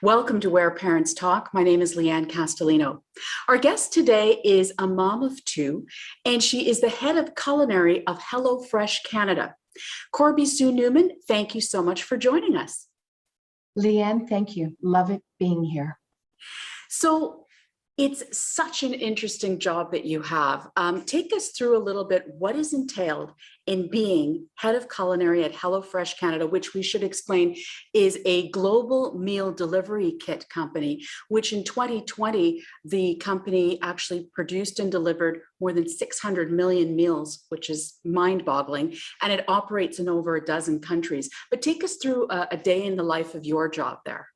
Welcome to Where Parents Talk. My name is Lianne Castelino. Our guest today is a mom of two, and she is the head of culinary of HelloFresh Canada. Corby-Sue Neumann, thank you so much for joining us. Lianne, thank you. Love it being here. So it's such an interesting job that you have. Take us through a little bit what is entailed in being head of culinary at HelloFresh Canada, which we should explain is a global meal delivery kit company, which in 2020, the company actually produced and delivered more than 600 million meals, which is mind-boggling, and it operates in over a dozen countries. But take us through a day in the life of your job there.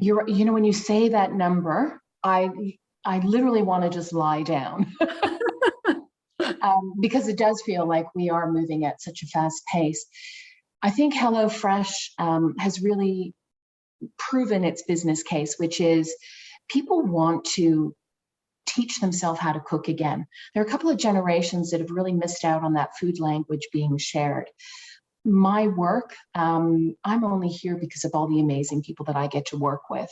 When you say that number, I literally want to just lie down because it does feel like we are moving at such a fast pace. I think HelloFresh has really proven its business case, which is people want to teach themselves how to cook again. There are a couple of generations that have really missed out on that food language being shared. My work, I'm only here because of all the amazing people that I get to work with.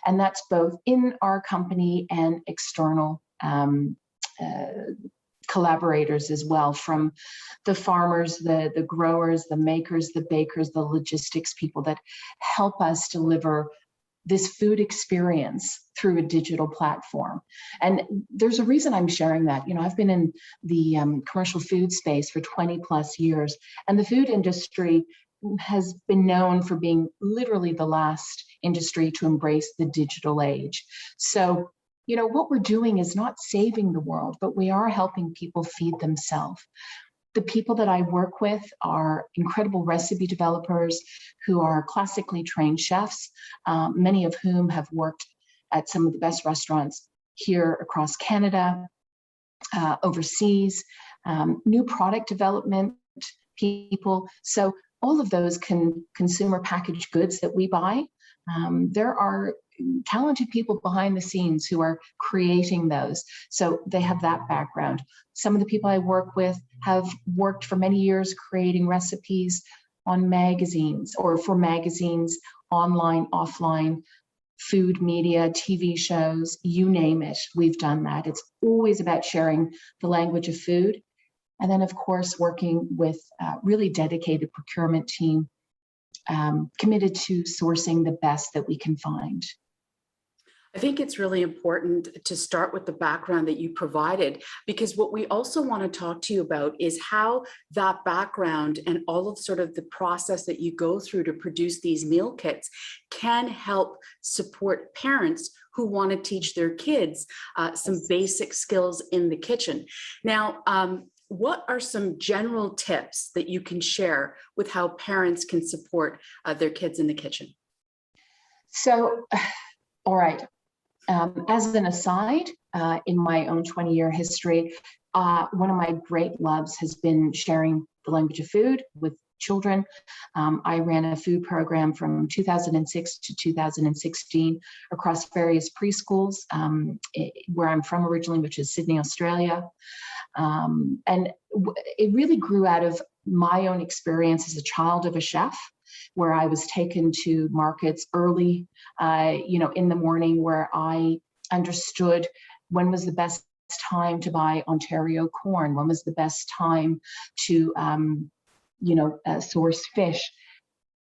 And that's both in our company and external collaborators as well, from the farmers, the growers, the makers, the bakers, the logistics people that help us deliver this food experience through a digital platform. And there's a reason I'm sharing that. I've been in the commercial food space for 20 plus years, and the food industry has been known for being literally the last industry to embrace the digital age. So, what we're doing is not saving the world, but we are helping people feed themselves. The people that I work with are incredible recipe developers who are classically trained chefs, many of whom have worked at some of the best restaurants here across Canada, overseas, new product development people. So all of those consumer packaged goods that we buy, there are talented people behind the scenes who are creating those. So they have that background. Some of the people I work with have worked for many years creating recipes on magazines or for magazines, online, offline, food media, TV shows, you name it. We've done that. It's always about sharing the language of food. And then, of course, working with a really dedicated procurement team committed to sourcing the best that we can find. I think it's really important to start with the background that you provided, because what we also want to talk to you about is how that background and all of sort of the process that you go through to produce these meal kits can help support parents who want to teach their kids some basic skills in the kitchen. Now, what are some general tips that you can share with how parents can support their kids in the kitchen? So, all right. As an aside, in my own 20-year history, one of my great loves has been sharing the language of food with children. I ran a food program from 2006 to 2016 across various preschools where I'm from originally, which is Sydney, Australia. And it really grew out of my own experience as a child of a chef, where I was taken to markets early, in the morning, where I understood when was the best time to buy Ontario corn, when was the best time to, source fish.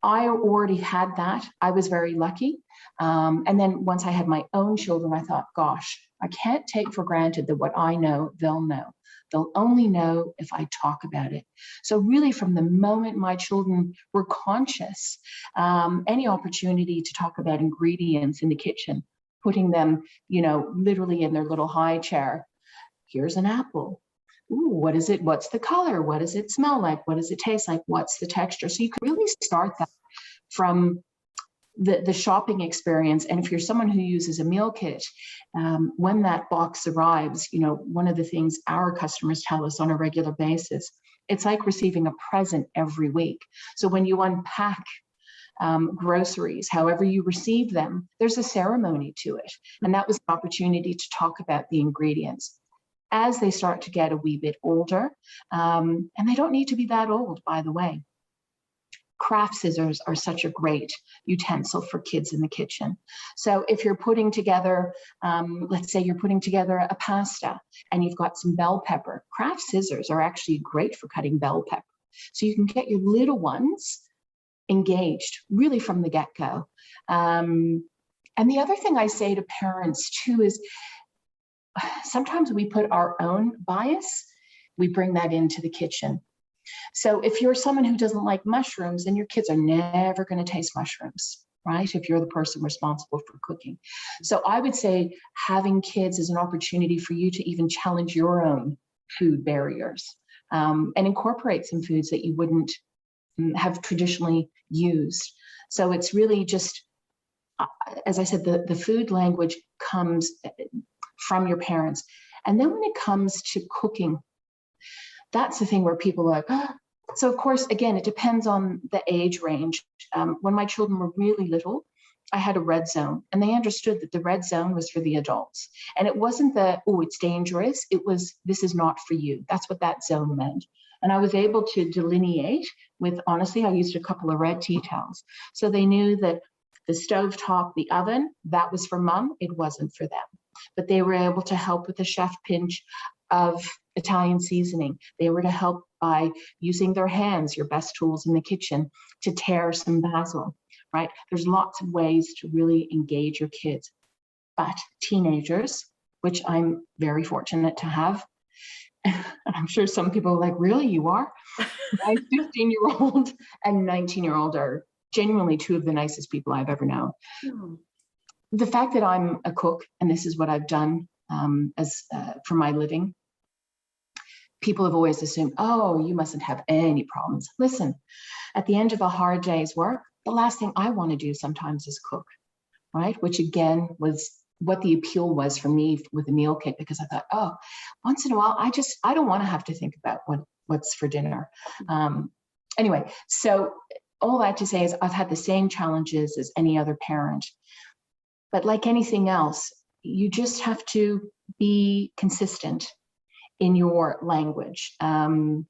I already had that. I was very lucky. And then once I had my own children, I thought, gosh, I can't take for granted that what I know, they'll know. They'll only know if I talk about it. So really, from the moment my children were conscious, any opportunity to talk about ingredients in the kitchen, putting them, literally in their little high chair. Here's an apple. Ooh, what is it? What's the color? What does it smell like? What does it taste like? What's the texture? So you can really start that from the shopping experience. And if you're someone who uses a meal kit, when that box arrives, one of the things our customers tell us on a regular basis, it's like receiving a present every week. So when you unpack groceries, however you receive them, there's a ceremony to it. And that was an opportunity to talk about the ingredients. As they start to get a wee bit older, and they don't need to be that old, by the way, craft scissors are such a great utensil for kids in the kitchen. So if you're putting together, let's say you're putting together a pasta and you've got some bell pepper, craft scissors are actually great for cutting bell pepper. So you can get your little ones engaged really from the get-go. And the other thing I say to parents too is sometimes we put our own bias, we bring that into the kitchen. So if you're someone who doesn't like mushrooms, then your kids are never going to taste mushrooms, right? If you're the person responsible for cooking. So I would say having kids is an opportunity for you to even challenge your own food barriers, and incorporate some foods that you wouldn't have traditionally used. So it's really just, as I said, the food language comes from your parents. And then when it comes to cooking, that's the thing where people are like, oh. So of course, again, it depends on the age range. When my children were really little, I had a red zone, and they understood that the red zone was for the adults. And it wasn't the, oh, it's dangerous. It was, this is not for you. That's what that zone meant. And I was able to delineate with, honestly, I used a couple of red tea towels. So they knew that the stovetop, the oven, that was for mom, it wasn't for them. But they were able to help with the chef pinch of Italian seasoning. They were to help by using their hands, your best tools in the kitchen, to tear some basil, right? There's lots of ways to really engage your kids. But teenagers, which I'm very fortunate to have, and I'm sure some people are like, really, you are? My 15-year-old and 19-year-old are genuinely two of the nicest people I've ever known. Mm. The fact that I'm a cook, and this is what I've done for my living, people have always assumed, oh, you mustn't have any problems. Listen, at the end of a hard day's work, the last thing I want to do sometimes is cook, right? Which again was what the appeal was for me with the meal kit, because I thought, oh, once in a while, I don't want to have to think about what's for dinner. Anyway, so all that to say is I've had the same challenges as any other parent. But like anything else, you just have to be consistent in your language. And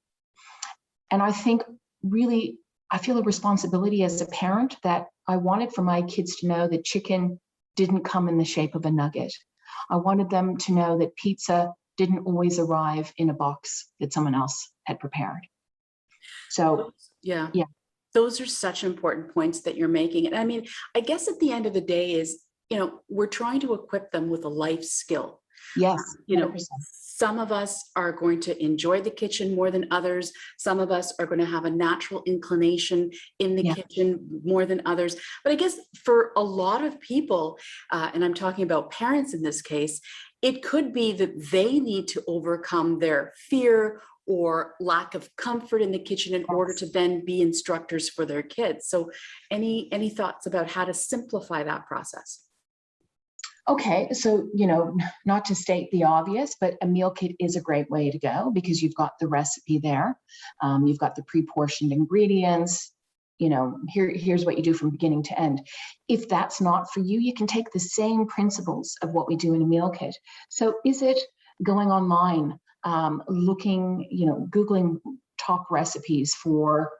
I think really, I feel a responsibility as a parent that I wanted for my kids to know that chicken didn't come in the shape of a nugget. I wanted them to know that pizza didn't always arrive in a box that someone else had prepared. So, yeah. Those are such important points that you're making. And I mean, I guess at the end of the day is, we're trying to equip them with a life skill. Yes, 100%. Some of us are going to enjoy the kitchen more than others. Some of us are going to have a natural inclination in the kitchen more than others. But I guess for a lot of people, and I'm talking about parents in this case, it could be that they need to overcome their fear or lack of comfort in the kitchen in order to then be instructors for their kids. So any thoughts about how to simplify that process? Okay, so, not to state the obvious, but a meal kit is a great way to go because you've got the recipe there. You've got the pre-portioned ingredients. Here's what you do from beginning to end. If that's not for you, you can take the same principles of what we do in a meal kit. So is it going online, looking, Googling top recipes for,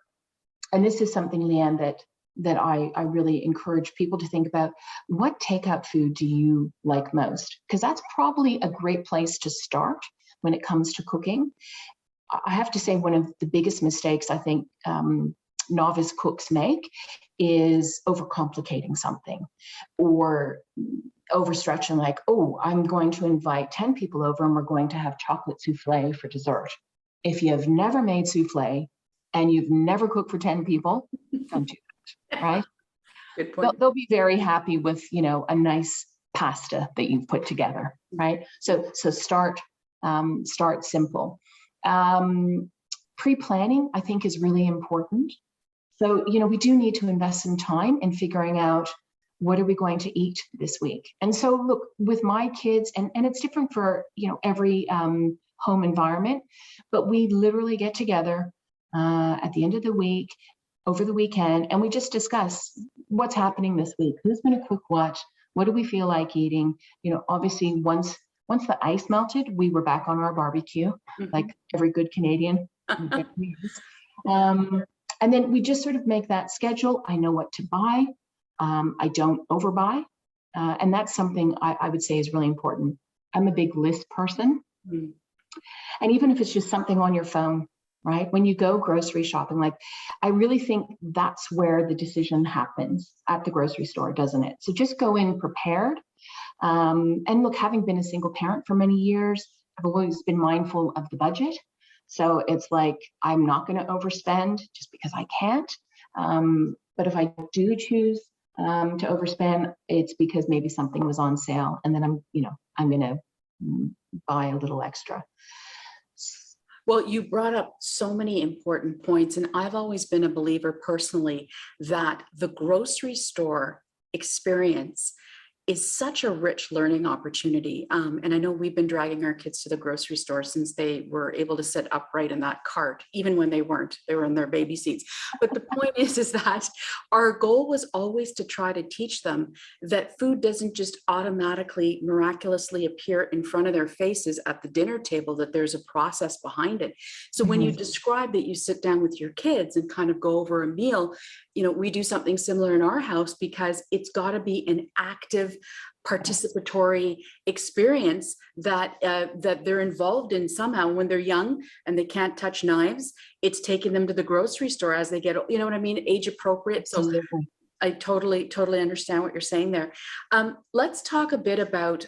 and this is something, Lianne, that I really encourage people to think about. What takeout food do you like most? Because that's probably a great place to start when it comes to cooking. I have to say one of the biggest mistakes I think novice cooks make is overcomplicating something or overstretching, like, oh, I'm going to invite 10 people over and we're going to have chocolate souffle for dessert. If you've never made souffle and you've never cooked for 10 people, don't do that, right? Good point. They'll be very happy with, a nice pasta that you've put together, right? So start simple. Pre-planning, I think, is really important. So, we do need to invest some time in figuring out what are we going to eat this week. And so, look, with my kids, and it's different for, every home environment, but we literally get together at the end of the week, over the weekend, and we just discuss what's happening this week. Who's going to cook what? What do we feel like eating? Obviously, once the ice melted, we were back on our barbecue, like every good Canadian. And then we just sort of make that schedule. I know what to buy. I don't overbuy. And that's something I would say is really important. I'm a big list person. Mm. And even if it's just something on your phone, right? When you go grocery shopping, like, I really think that's where the decision happens, at the grocery store, doesn't it? So just go in prepared. And look, having been a single parent for many years, I've always been mindful of the budget. So it's like, I'm not going to overspend just because I can't. But if I do choose to overspend, it's because maybe something was on sale, and then I'm going to buy a little extra. Well, you brought up so many important points, and I've always been a believer personally that the grocery store experience is such a rich learning opportunity. And I know we've been dragging our kids to the grocery store since they were able to sit upright in that cart, even when they weren't, they were in their baby seats. But the point is that our goal was always to try to teach them that food doesn't just automatically, miraculously appear in front of their faces at the dinner table, that there's a process behind it. So when you describe that you sit down with your kids and kind of go over a meal, we do something similar in our house, because it's got to be an active, participatory experience that they're involved in somehow. When they're young and they can't touch knives, it's taking them to the grocery store as they get, what I mean, age appropriate. So I totally understand what you're saying there. Let's talk a bit about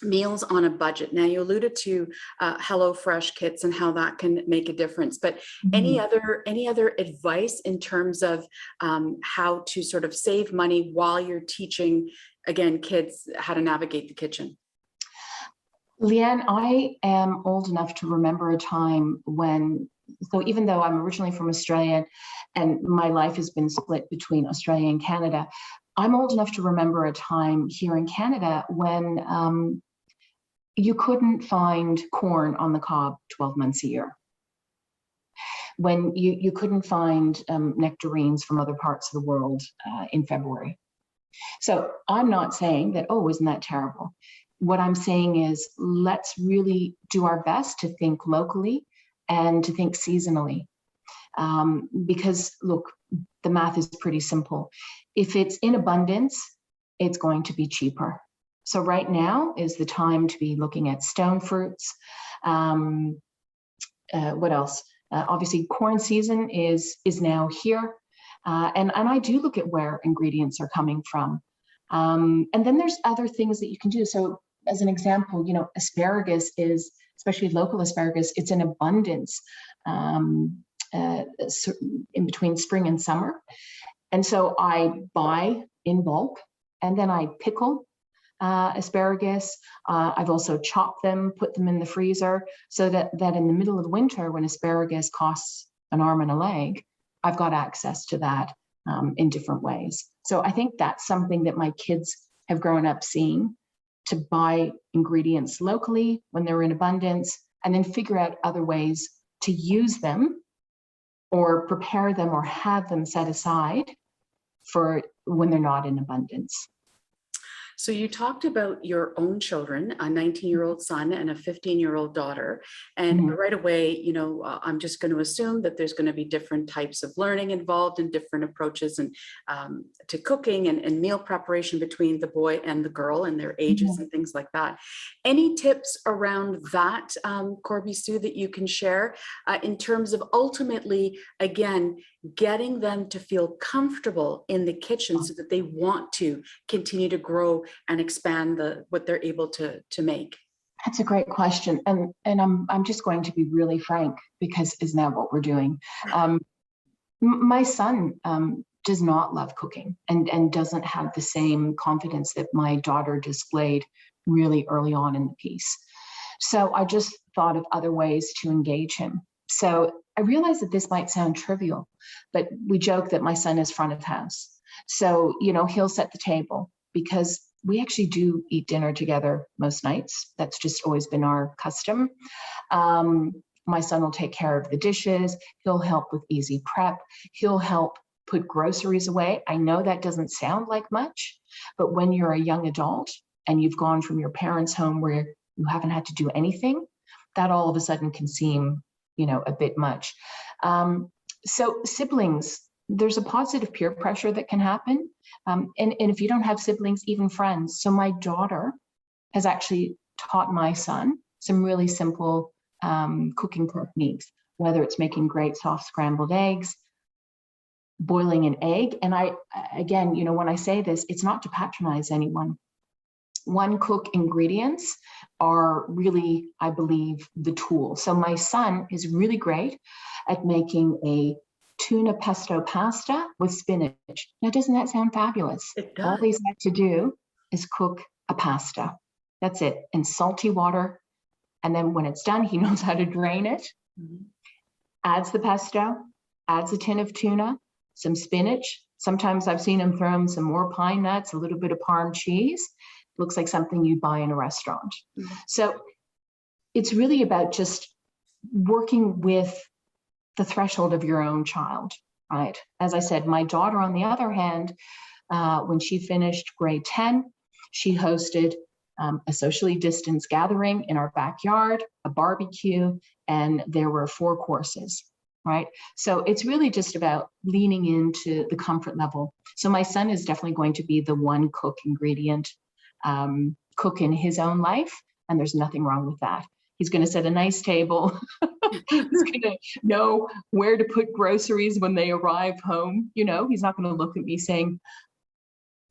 meals on a budget. Now, you alluded to HelloFresh kits and how that can make a difference, but any other advice in terms of how to sort of save money while you're teaching, again, kids how to navigate the kitchen? Lianne, I am old enough to remember a time when, so even though I'm originally from Australia and my life has been split between Australia and Canada, I'm old enough to remember a time here in Canada when you couldn't find corn on the cob 12 months a year. When you couldn't find nectarines from other parts of the world in February. So I'm not saying that, oh, isn't that terrible? What I'm saying is, let's really do our best to think locally and to think seasonally. Because look, the math is pretty simple. If it's in abundance, it's going to be cheaper. So right now is the time to be looking at stone fruits. What else? Obviously, corn season is now here. And I do look at where ingredients are coming from. And then there's other things that you can do. So as an example, asparagus is, especially local asparagus, it's in abundance in between spring and summer. And so I buy in bulk, and then I pickle asparagus. I've also chopped them, put them in the freezer, so that in the middle of winter, when asparagus costs an arm and a leg, I've got access to that in different ways. So I think that's something that my kids have grown up seeing, to buy ingredients locally when they're in abundance, and then figure out other ways to use them or prepare them or have them set aside for when they're not in abundance. So you talked about your own children, a 19-year-old son and a 15-year-old daughter. And right away, I'm just going to assume that there's going to be different types of learning involved and different approaches and to cooking and meal preparation between the boy and the girl and their ages and things like that. Any tips around that, Corby-Sue, that you can share in terms of ultimately, again, getting them to feel comfortable in the kitchen so that they want to continue to grow and expand what they're able to make? That's a great question. And I'm just going to be really frank, because isn't that what we're doing? My son does not love cooking and doesn't have the same confidence that my daughter displayed really early on in the piece. So I just thought of other ways to engage him. So I realize that this might sound trivial, but we joke that my son is front of house. So, he'll set the table, because we actually do eat dinner together most nights. That's just always been our custom. My son will take care of the dishes. He'll help with easy prep. He'll help put groceries away. I know that doesn't sound like much, but when you're a young adult and you've gone from your parents' home where you haven't had to do anything, that all of a sudden can seem, a bit much. So siblings, there's a positive peer pressure that can happen. And if you don't have siblings, even friends. So my daughter has actually taught my son some really simple cooking techniques, whether it's making great soft scrambled eggs, boiling an egg. And again, when I say this, it's not to patronize anyone. One cook ingredients are really, I believe, the tool. So my son is really great at making a tuna pesto pasta with spinach. Now, doesn't that sound fabulous? It does. All he's had to do is cook a pasta. That's it, in salty water. And then when it's done, he knows how to drain it, adds the pesto, adds a tin of tuna, some spinach. Sometimes I've seen him throw in some more pine nuts, a little bit of Parm cheese. Looks like something you buy in a restaurant. So it's really about just working with the threshold of your own child, right? As I said, my daughter, on the other hand, when she finished grade 10, she hosted a socially distanced gathering in our backyard, a barbecue, and there were 4 courses, right? So it's really just about leaning into the comfort level. So my son is definitely going to be the one cook ingredient cook in his own life, and there's nothing wrong with that. He's going to set a nice table. He's going to know where to put groceries when they arrive home. He's not going to look at me saying,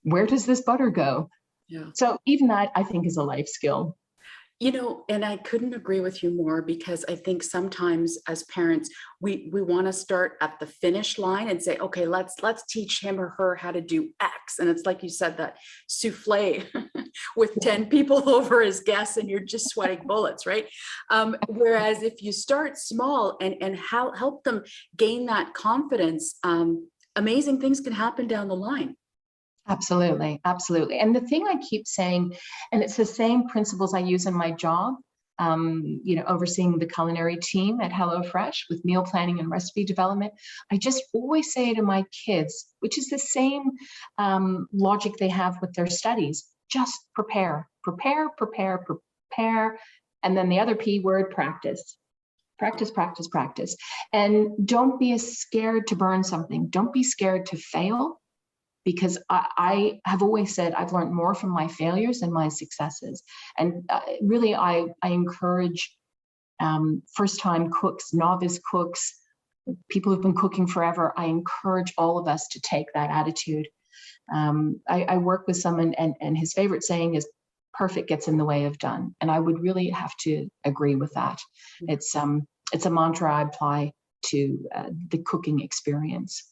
where does this butter go? Yeah. So even that, I think, is a life skill. And I couldn't agree with you more, because I think sometimes as parents, we want to start at the finish line and say, okay, let's teach him or her how to do X. And it's like you said, that souffle with 10 people over as guests and you're just sweating bullets, right? Whereas if you start small and help them gain that confidence, amazing things can happen down the line. Absolutely. Absolutely. And the thing I keep saying, and it's the same principles I use in my job, overseeing the culinary team at HelloFresh with meal planning and recipe development. I just always say to my kids, which is the same logic they have with their studies, just prepare, prepare, prepare, prepare. And then the other P word, practice. Practice, practice, practice. And don't be scared to burn something. Don't be scared to fail. Because I have always said I've learned more from my failures than my successes. And really, I encourage first-time cooks, novice cooks, people who've been cooking forever. I encourage all of us to take that attitude. I work with someone, and his favorite saying is, perfect gets in the way of done. And I would really have to agree with that. It's a mantra I apply to the cooking experience.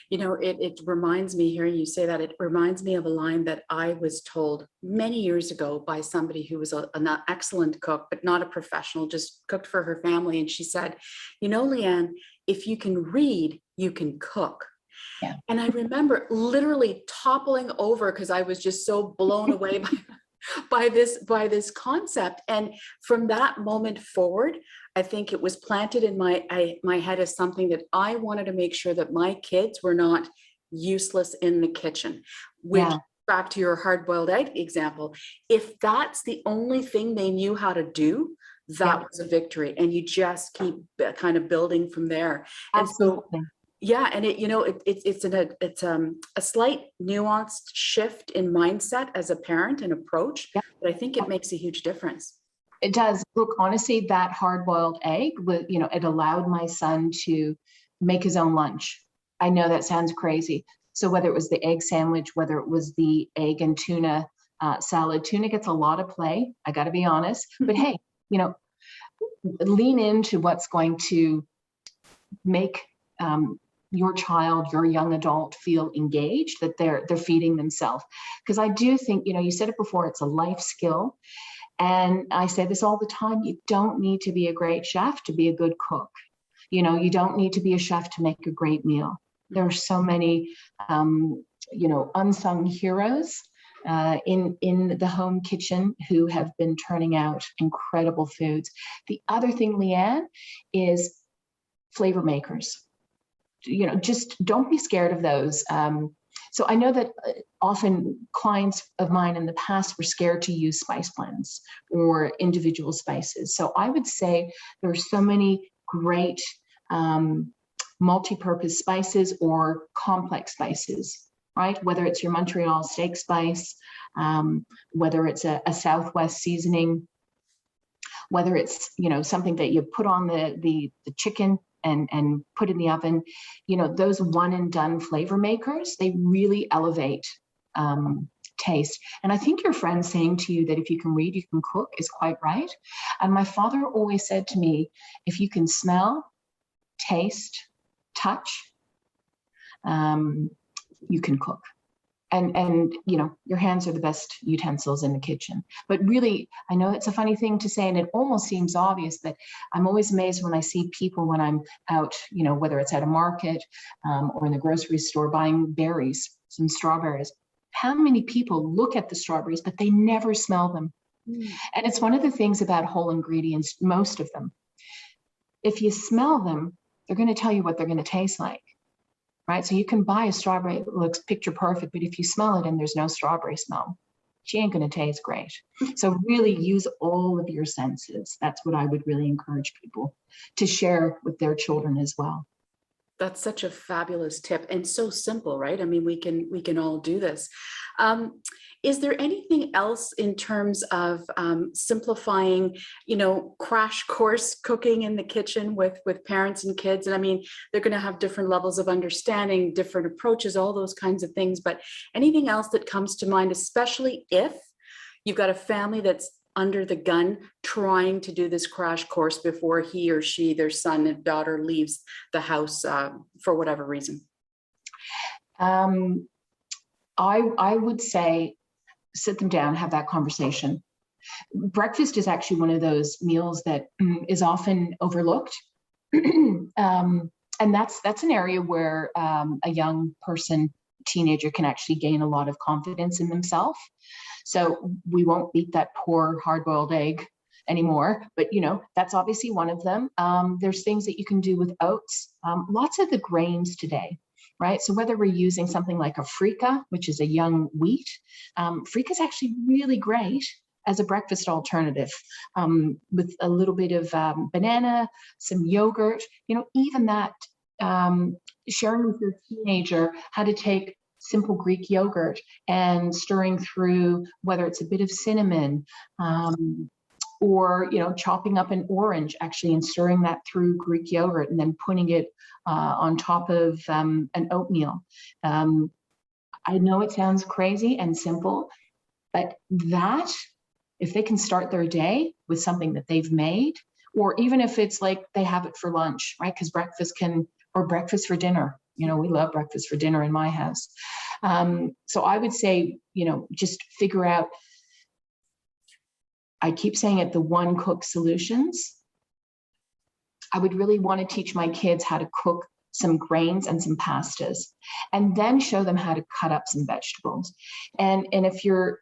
It reminds me, hearing you say that, it reminds me of a line that I was told many years ago by somebody who was an excellent cook, but not a professional, just cooked for her family. And she said, Lianne, if you can read, you can cook. Yeah. And I remember literally toppling over because I was just so blown away by this concept. And from that moment forward, I think it was planted in my head as something that I wanted to make sure that my kids were not useless in the kitchen. Which, back to your hard-boiled egg example, if that's the only thing they knew how to do, that was a victory. And you just keep kind of building from there. Absolutely. And it's a slight nuanced shift in mindset as a parent and approach, but I think it makes a huge difference. It does. Look, honestly, that hard-boiled egg, it allowed my son to make his own lunch. I know that sounds crazy. So whether it was the egg sandwich, whether it was the egg and tuna salad, tuna gets a lot of play, I got to be honest. But hey, lean into what's going to make your child, your young adult feel engaged, that they're feeding themselves. Because I do think, you said it before, it's a life skill. And I say this all the time, you don't need to be a great chef to be a good cook. You don't need to be a chef to make a great meal. There are so many, unsung heroes in the home kitchen who have been turning out incredible foods. The other thing, Lianne, is flavor makers. Just don't be scared of those. So I know that often clients of mine in the past were scared to use spice blends or individual spices. So I would say there are so many great multi-purpose spices or complex spices, right? Whether it's your Montreal steak spice, whether it's a Southwest seasoning, whether it's, you know, something that you put on the chicken and put in the oven, you know, those one and done flavor makers, they really elevate taste. And I think your friend saying to you that if you can read, you can cook is quite right. And my father always said to me, if you can smell, taste, touch, you can cook. And you know, your hands are the best utensils in the kitchen. But really, I know it's a funny thing to say, and it almost seems obvious, but I'm always amazed when I see people when I'm out, you know, whether it's at a market or in the grocery store buying berries, some strawberries, how many people look at the strawberries, but they never smell them. And it's one of the things about whole ingredients, most of them. If you smell them, they're going to tell you what they're going to taste like. Right? So you can buy a strawberry that looks picture perfect, but if you smell it and there's no strawberry smell, she ain't going to taste great. So really use all of your senses. That's what I would really encourage people to share with their children as well. That's such a fabulous tip and so simple, right? I mean, we can all do this. Is there anything else in terms of simplifying, you know, crash course cooking in the kitchen with parents and kids? And I mean, they're going to have different levels of understanding, different approaches, all those kinds of things. But anything else that comes to mind, especially if you've got a family that's under the gun trying to do this crash course before he or she, their son and daughter, leaves the house for whatever reason? I would say sit them down, have that conversation. Breakfast is actually one of those meals that is often overlooked. And that's an area where a young person, teenager, can actually gain a lot of confidence in themselves. So we won't beat that poor hard-boiled egg anymore, but you know, that's obviously one of them. There's things that you can do with oats, lots of the grains today, right? So whether we're using something like a freekeh, which is a young wheat, freekeh is actually really great as a breakfast alternative, with a little bit of banana, some yogurt, you know, even that, sharing with your teenager how to take simple Greek yogurt and stirring through, whether it's a bit of cinnamon, or, you know, chopping up an orange actually and stirring that through Greek yogurt and then putting it on top of an oatmeal. I know it sounds crazy and simple, but that, if they can start their day with something that they've made, or even if it's like they have it for lunch, right? Because breakfast for dinner. You know, we love breakfast for dinner in my house. So I would say, you know, just figure out, I keep saying it, the one cook solutions. I would really want to teach my kids how to cook some grains and some pastas, and then show them how to cut up some vegetables. And if your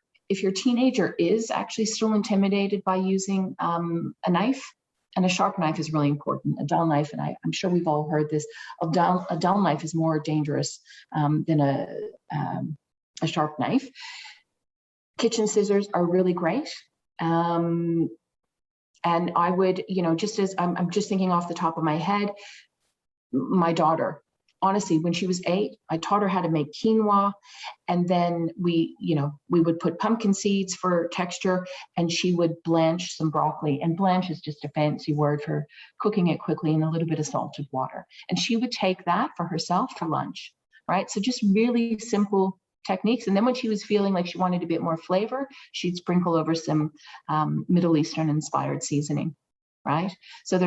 teenager is actually still intimidated by using a knife, and a sharp knife is really important. A dull knife, and I'm sure we've all heard this, a dull knife is more dangerous than a sharp knife. Kitchen scissors are really great. And I would, you know, just as I'm just thinking off the top of my head, my daughter, honestly, when she was 8, I taught her how to make quinoa, and then we would put pumpkin seeds for texture, and she would blanch some broccoli. And blanch is just a fancy word for cooking it quickly in a little bit of salted water. And she would take that for herself for lunch, right? So just really simple techniques. And then when she was feeling like she wanted a bit more flavor, she'd sprinkle over some Middle Eastern inspired seasoning, right? So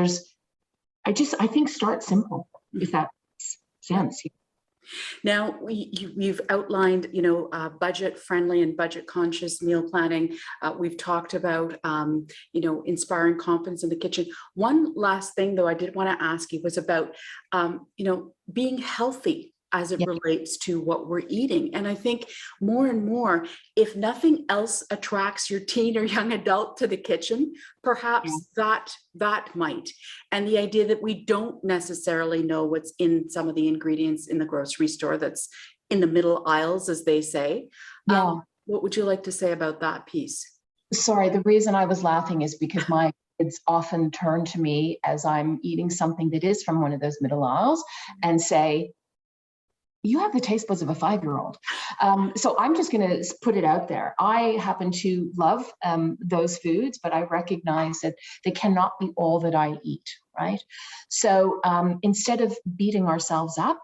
I think start simple, if that sense. Now, you've outlined, you know, budget-friendly and budget-conscious meal planning. We've talked about, you know, inspiring confidence in the kitchen. One last thing, though, I did want to ask you was about, you know, being healthy as it relates to what we're eating. And I think more and more, if nothing else attracts your teen or young adult to the kitchen, perhaps that might. And the idea that we don't necessarily know what's in some of the ingredients in the grocery store that's in the middle aisles, as they say. What would you like to say about that piece? Sorry, the reason I was laughing is because my kids often turn to me as I'm eating something that is from one of those middle aisles and say, you have the taste buds of a 5-year-old. So I'm just going to put it out there. I happen to love those foods, but I recognize that they cannot be all that I eat, right? So instead of beating ourselves up,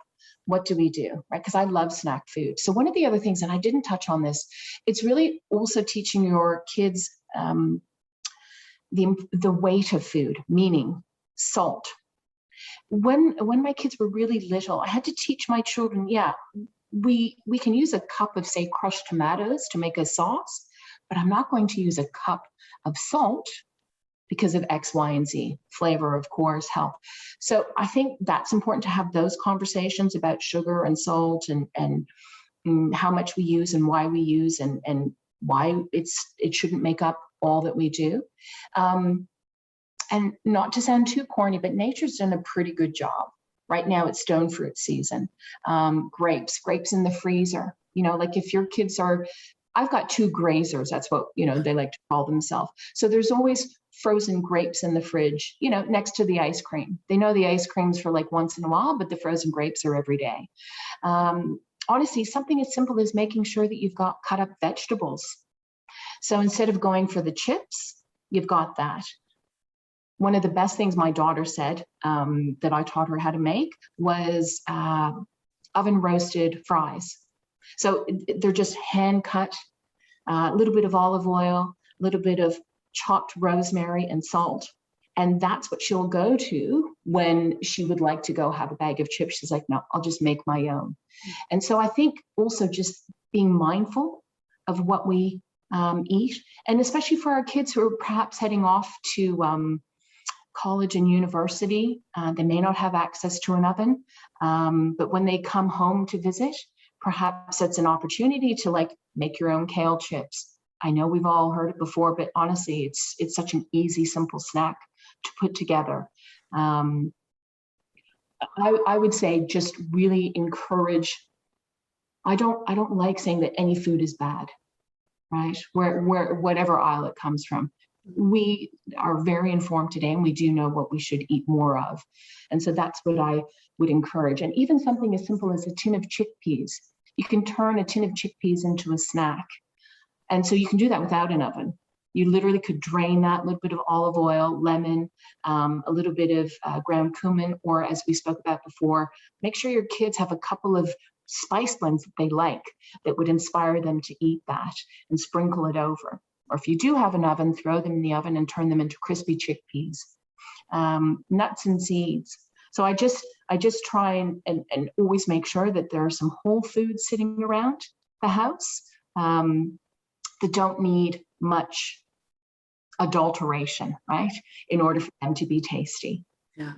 what do we do, right? Because I love snack food. So one of the other things, and I didn't touch on this, it's really also teaching your kids the weight of food, meaning salt. When my kids were really little, I had to teach my children, yeah, we can use a cup of, say, crushed tomatoes to make a sauce, but I'm not going to use a cup of salt because of X, Y, and Z. Flavor, of course, health. So I think that's important to have those conversations about sugar and salt and how much we use and why we use and why it shouldn't make up all that we do. And not to sound too corny, but nature's done a pretty good job. Right now it's stone fruit season. Grapes in the freezer. Like if your kids are, I've got 2 grazers, that's what, they like to call themselves. So there's always frozen grapes in the fridge, next to the ice cream. They know the ice cream's for like once in a while, but the frozen grapes are every day. Honestly, something as simple as making sure that you've got cut up vegetables. So instead of going for the chips, you've got that. One of the best things my daughter said that I taught her how to make was oven roasted fries. So they're just hand cut, a little bit of olive oil, a little bit of chopped rosemary and salt. And that's what she'll go to when she would like to go have a bag of chips. She's like, no, I'll just make my own. And so I think also just being mindful of what we eat, and especially for our kids who are perhaps heading off to college and university, they may not have access to an oven, but when they come home to visit, perhaps it's an opportunity to like make your own kale chips. I know we've all heard it before, but honestly, it's such an easy, simple snack to put together. I would say just really encourage. I don't like saying that any food is bad, right? Where whatever aisle it comes from. We are very informed today and we do know what we should eat more of. And so that's what I would encourage. And even something as simple as a tin of chickpeas. You can turn a tin of chickpeas into a snack. And so you can do that without an oven. You literally could drain that, a little bit of olive oil, lemon, a little bit of ground cumin, or as we spoke about before, make sure your kids have a couple of spice blends that they like that would inspire them to eat that and sprinkle it over. Or if you do have an oven, throw them in the oven and turn them into crispy chickpeas, nuts and seeds. So I just try and always make sure that there are some whole foods sitting around the house that don't need much adulteration, right, in order for them to be tasty. Yeah,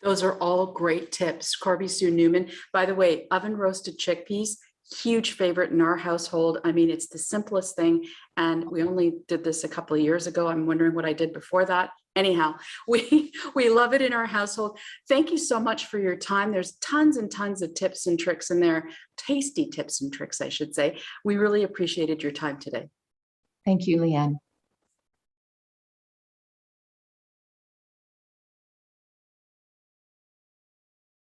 those are all great tips. Corby-Sue Neumann. By the way, oven roasted chickpeas, huge favorite in our household. I mean, it's the simplest thing. And we only did this a couple of years ago. I'm wondering what I did before that. Anyhow, we love it in our household. Thank you so much for your time. There's tons and tons of tips and tricks in there. Tasty tips and tricks, I should say. We really appreciated your time today. Thank you, Lianne.